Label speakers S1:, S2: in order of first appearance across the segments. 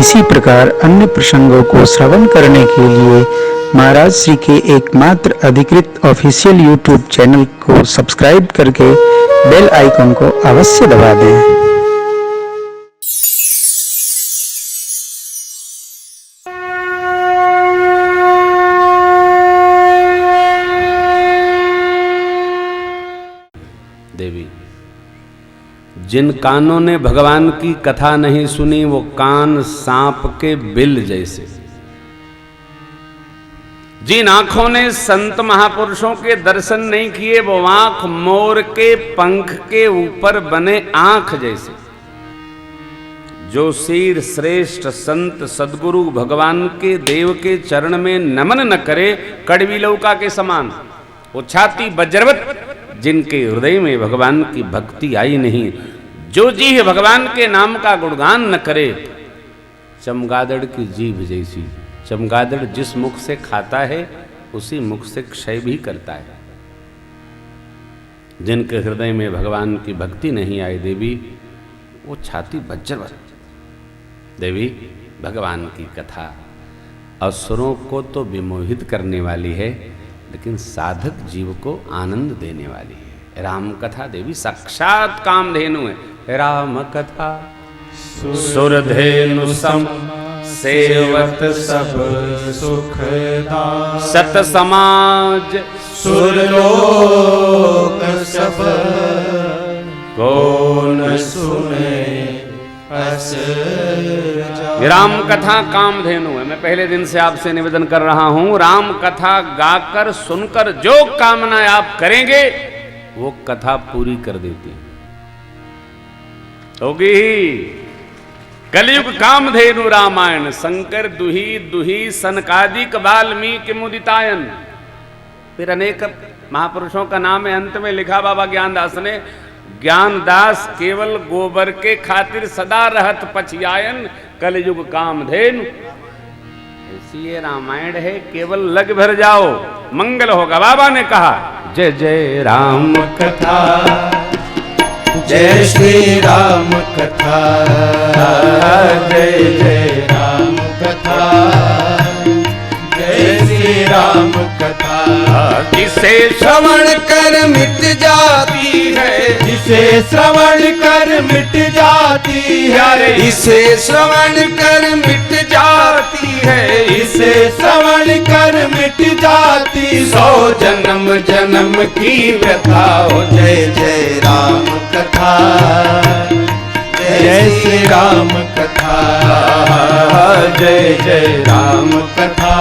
S1: इसी प्रकार अन्य प्रसंगों को श्रवण करने के लिए महाराज श्री के एकमात्र अधिकृत ऑफिशियल यूट्यूब चैनल को सब्सक्राइब करके बेल आइकन को अवश्य दबा दें।
S2: देवी, जिन कानों ने भगवान की कथा नहीं सुनी वो कान सांप के बिल जैसे, जिन आंखों ने संत महापुरुषों के दर्शन नहीं किए वो आंख मोर के पंख के ऊपर बने आंख जैसे। जो सिर श्रेष्ठ संत सदगुरु भगवान के देव के चरण में नमन न करे कड़वी लौका के समान, वो छाती वज्रवत जिनके हृदय में भगवान की भक्ति आई नहीं, जो जीभ भगवान के नाम का गुणगान न करे चमगादड़ की जीभ जैसी। चमगादड़ जिस मुख से खाता है उसी मुख से क्षय भी करता है। जिनके हृदय में भगवान की भक्ति नहीं आई देवी, वो छाती वज्रवत। देवी, भगवान की कथा असुरों को तो विमोहित करने वाली है, लेकिन साधक जीव को आनंद देने वाली है। राम कथा देवी साक्षात कामधेनु है। राम कथा सुरधेनु सम सेवत सब सुखदा, सत समाज सुरलोक सब कौन सुने अस। राम कथा कामधेनु है। मैं पहले दिन से आपसे निवेदन कर रहा हूं, राम कथा गाकर सुनकर जो कामना आप करेंगे वो कथा पूरी कर देती होगी। कलयुग कामधेनु रामायण, शंकर दुही दुही सनकादिक वाल्मीकि मुदितायन। फिर अनेक महापुरुषों का नाम है, अंत में लिखा बाबा ज्ञानदास ने, ज्ञानदास केवल गोबर के खातिर सदा रहत पछियायन, कलयुग कामधेनु। ऐसी ये रामायण है, केवल लग भर जाओ मंगल होगा। बाबा ने कहा जय जय राम कथा,
S3: जय श्री राम कथा, जय जय राम कथा, जय श्री राम कथा।
S2: जिसे
S3: श्रवण कर मिट जाती है, जिसे श्रवण कर मिट जाती है, इसे श्रवण कर मिट जाती है, इसे श्रवण कर मिट जाती 100 जन्म जन्म की व्यथा हो। जय जय राम कथा, जय श्री राम कथा, जय जय राम कथा,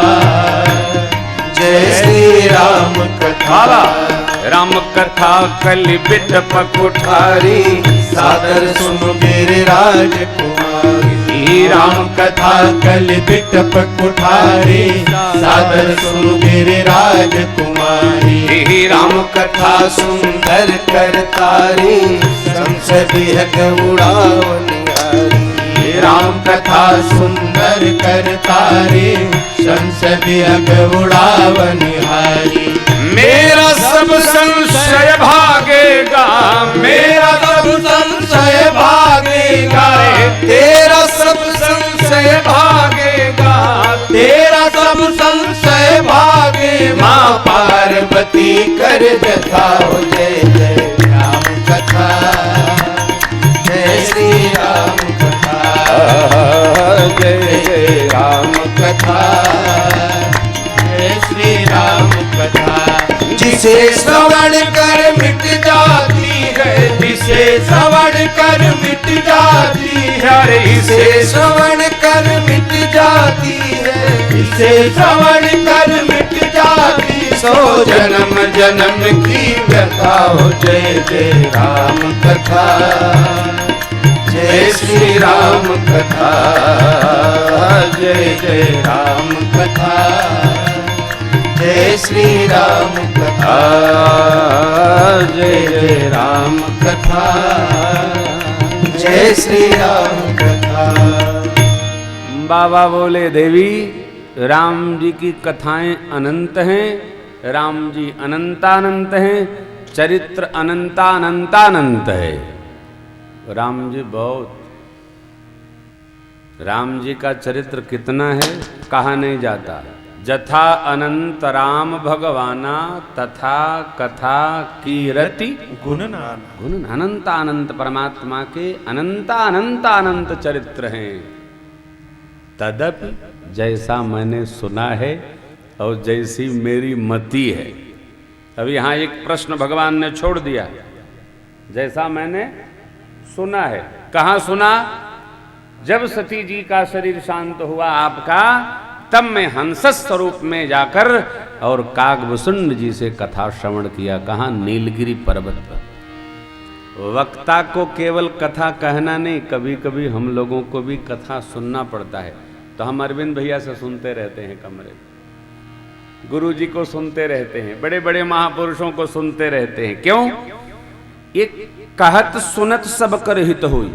S3: जय श्री राम कथा।
S2: राम कथा कलि बिटप कुठारी,
S3: सादर सुन मेरे राजकुमारी। राम कथा कलि बिटप कुठारी, सादर सुन मेरे राजकुमारी। राम कथा सुंदर करतारी, संसदीय उड़ावनिहारी। राम कथा सुंदर करतारी, संसदीय उड़ावनिहारी।
S2: मेरा सब संशय भागेगा,
S3: मेरा सब संशय भागेगा, तेरा सब संशय भागेगा, तेरा सब संशय भागे। माँ पार्वती कर जथा हो। जय जय राम कथा, जय श्री राम कथा, जय जय राम कथा, जय श्री राम कथा। जिसे श्रवण कर मिट जाती है, जिसे श्रवण कर मिट जाती है, इसे श्रवण कर मिट जाती है, इसे श्रवण कर मिट जाती 100 जन्म जन्म की व्यथा हो। जय जय राम कथा, जय श्री राम कथा, जय जय राम कथा, जय श्री राम कथा, जय जय राम कथा, जय श्री राम कथा।
S2: बाबा बोले देवी, राम जी की कथाएं अनंत हैं, राम जी अनंतानंत हैं, चरित्र अनंतानंतानंत है। राम जी बहुत, राम जी का चरित्र कितना है कहा नहीं जाता। जथा अनंत राम भगवाना तथा कथा कीरति गुण। अनंत अनंत परमात्मा के अनंत चरित्र हैं। तदपि जैसा मैंने सुना है और जैसी मेरी मति है। अब यहाँ एक प्रश्न भगवान ने छोड़ दिया। जैसा मैंने सुना है, कहाँ सुना? जब सती जी का शरीर शांत हुआ आपका, तब मैं हंस स्वरूप में जाकर और कागभूषुंड जी से कथा श्रवण किया। कहाँ? नीलगिरी पर्वत पर। वक्ता को केवल कथा कहना नहीं, कभी कभी हम लोगों को भी कथा सुनना पड़ता है। तो हम अरविंद भैया से सुनते रहते हैं कमरे में, गुरु जी को सुनते रहते हैं, बड़े बड़े महापुरुषों को सुनते रहते हैं। क्यों? ये कहत सुनत सब कर हित हुई।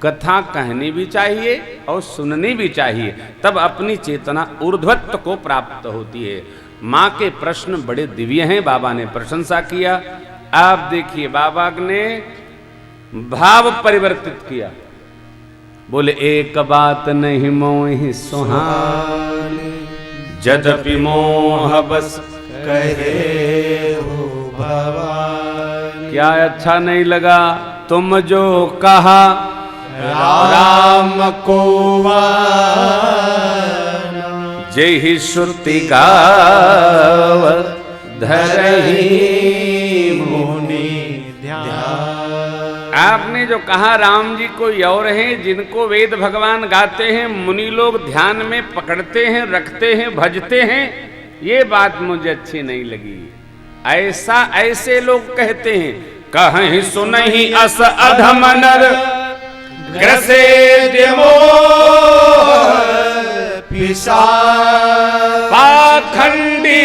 S2: कथा कहनी भी चाहिए और सुननी भी चाहिए, तब अपनी चेतना ऊर्ध्वत्व को प्राप्त होती है। माँ के प्रश्न बड़े दिव्य हैं, बाबा ने प्रशंसा किया। आप देखिए बाबा ने भाव परिवर्तित किया। बोले एक बात नहीं मोहि सुहानी, यद्यपि मोह बस
S3: कहे हो भवानी।
S2: क्या अच्छा नहीं लगा तुम जो कहा
S3: राम को
S2: जय ही श्रुति गावत धरहि
S3: मुनि ध्यान।
S2: आपने जो कहा राम जी कोई और हैं जिनको वेद भगवान गाते हैं, मुनि लोग ध्यान में पकड़ते हैं, रखते हैं, भजते हैं, ये बात मुझे अच्छी नहीं लगी। ऐसे लोग कहते हैं कहीं सुनहि अस अधम नर
S3: ग्रसे पिसा
S2: पाखंडी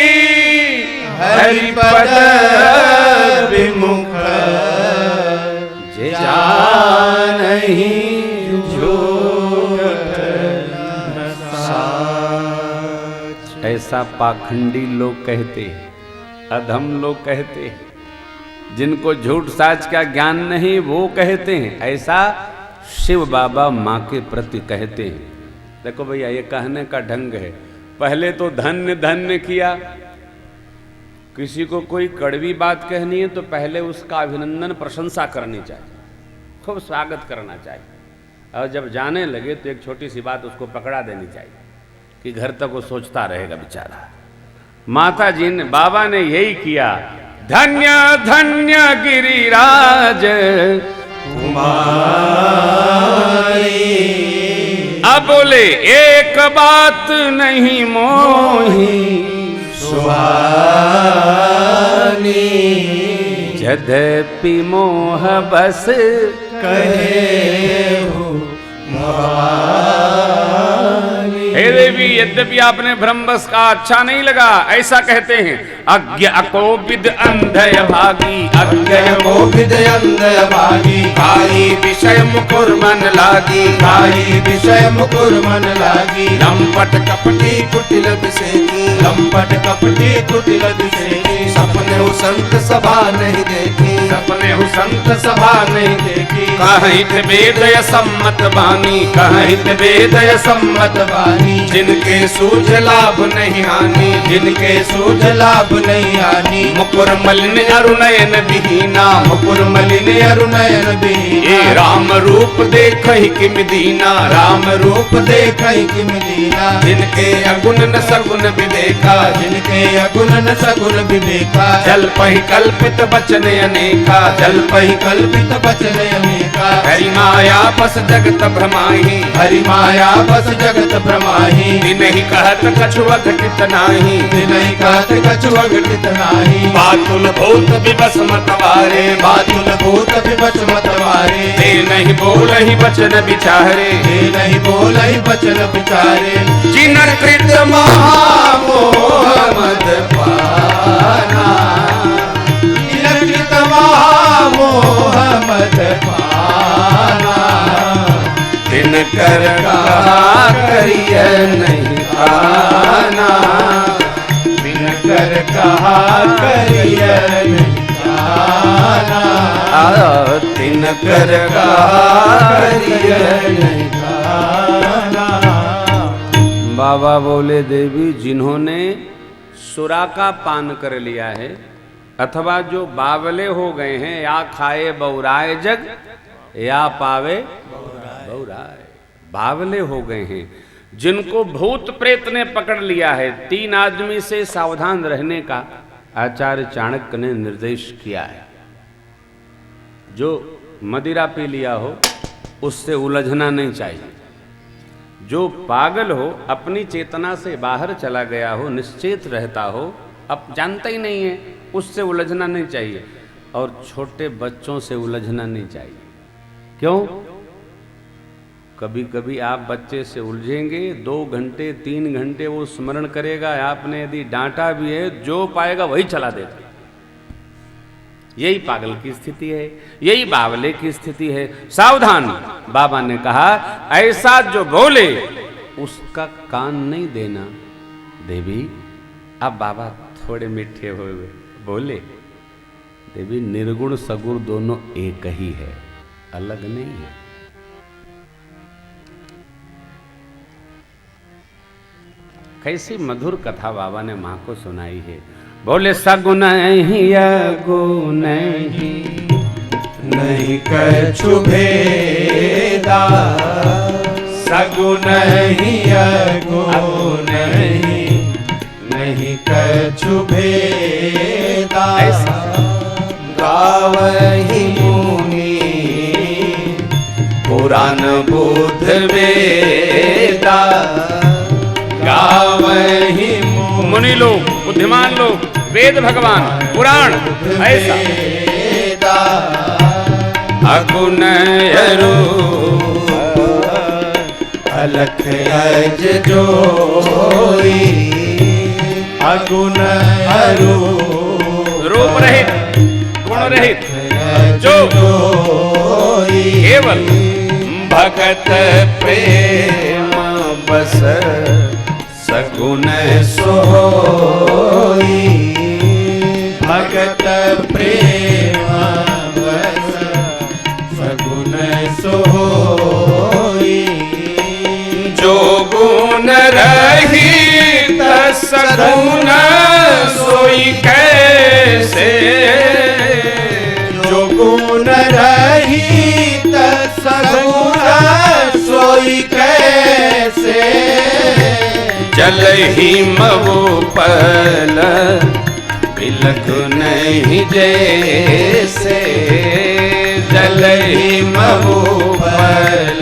S3: हरिपद विमुख जानहि झूठ साच।
S2: ऐसा पाखंडी लोग कहते हैं, अधम लोग कहते हैं, जिनको झूठ साच का ज्ञान नहीं वो कहते हैं। ऐसा शिव बाबा माँ के प्रति कहते हैं। देखो भैया ये कहने का ढंग है। पहले तो धन्य धन्य किया। किसी को कोई कड़वी बात कहनी है तो पहले उसका अभिनंदन प्रशंसा करनी चाहिए, खूब स्वागत करना चाहिए। और जब जाने लगे तो एक छोटी सी बात उसको पकड़ा देनी चाहिए कि घर तक वो सोचता रहेगा बेचारा। माता जी ने, बाबा ने यही किया। धन्य धन्य गिरिराज अब बोले एक बात नहीं मोही
S3: सुहानी,
S2: यद्यपि मोह बस
S3: कहे हो भवानी।
S2: हे देवी, यद्यपि आपने ब्रह्मबस का अच्छा नहीं लगा, ऐसा कहते हैं। अज्ञ अकोपिद अंधय भागी,
S3: अज्ञ कोपिद अंधय भागी, खाई विषय मुकुर मन लागी, खाई विषय मुकुर मन लागी। लंपट कपटी कुटिल बिसेकी, लंपट कपटी कुटिल बिसेकी। सपने हो संत सभा नहीं देखी, सपने हो संत सभा नहीं देखी। कहित वेदय सम्मत बानी, कहित वेदय सम्मत बानी। जिनके सूझ लाभ नहीं हानि, जिनके सूझ लाभ नहीं हानि। मुकुर मलिन अरुणयन विहीना, मुकुर मलिन अरुणयन विहीना। ये राम रूप देख ही किम दीना, राम रूप देख ही किम दीना। जिनके अगुण न सगुण विवेका, जिनके अगुण न सगुण विवेका। जल पहि कल्पित वचन अनेका, जल पहि कल्पित वचन अनेका। हरि माया बस जगत भ्रमाहि, हरि माया बस जगत भ्रमाहि। नहीं कहत कछु अघटित नाही, नहीं कहत कछु अघटित नाही। बातुल भूत विवश मतवारे, बातुल भूत विवश मतवारे। ते नहीं बोलहि वचन विचारे, ते नहीं बोलहि वचन विचारे। जिन कृत महामोह मद पाना, जिन कृत महामोह मद पाना। दिन कर करिय नहीं आना, बिन कर कहा करिय नहीं आना। दिन कर करिय नहीं आना।
S2: बाबा बोले देवी जिन्होंने सुरा का पान कर लिया है अथवा जो बावले हो गए हैं, या खाए बौराए जग या पावे बौराए, बावले हो गए हैं, जिनको भूत प्रेत ने पकड़ लिया है, 3 आदमी से सावधान रहने का आचार्य चाणक्य ने निर्देश किया है। जो मदिरा पी लिया हो उससे उलझना नहीं चाहिए, जो पागल हो, अपनी चेतना से बाहर चला गया हो, निश्चेत रहता हो, अब जानता ही नहीं है, उससे उलझना नहीं चाहिए। और छोटे बच्चों से उलझना नहीं चाहिए। क्यों? कभी कभी आप बच्चे से उलझेंगे, 2 घंटे 3 घंटे वो स्मरण करेगा, आपने यदि डांटा भी है, जो पाएगा वही चला देता। यही पागल की स्थिति है, यही बावले की स्थिति है। सावधान, बाबा ने कहा ऐसा जो बोले उसका कान नहीं देना। देवी अब बाबा थोड़े मीठे हुए बोले, देवी निर्गुण सगुण दोनों एक ही है, अलग नहीं है। कैसी मधुर कथा बाबा ने मां को सुनाई है। बोले सगुन ही अगुण ही
S3: नहीं कछु भेदा, सगुन ही अगुण ही नहीं कछु भेदा, गावहि मुनि पुराण बुध वेदा, गावहि
S2: मुनि लोग, बुद्धिमान लोग, वेद भगवान, पुराण ऐसा
S3: अगुण अरूप अलख अज जोई, अगुण अरूप
S2: रूप रहित गुण रहित जो केवल
S3: भगत प्रेम बस सगुण सोई, भगत प्रेम बस सगुण सोई, जो गुण रहित सगुण सोई कैसे, जो गुण रहित सगुण सोई कैसे, जल ही मवो पल बिलख नहीं जैसे, जल ही मवो पल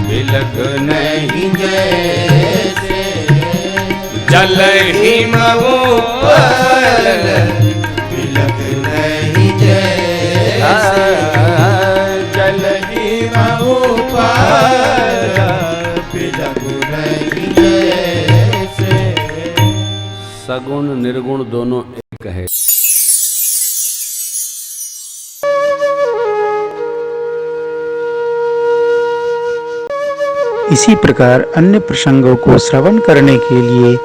S3: बिलख नहीं जैसे, जल ही मवो पल बिलख नहीं जैसे, जल ही मवो पल बिलख नहीं जैसे।
S2: सगुण निर्गुण दोनों एक है।
S1: इसी प्रकार अन्य प्रसंगों को श्रवण करने के लिए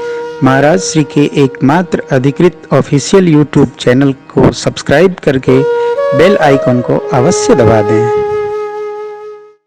S1: महाराज श्री के एकमात्र अधिकृत ऑफिशियल यूट्यूब चैनल को सब्सक्राइब करके बेल आइकन को अवश्य दबा दें।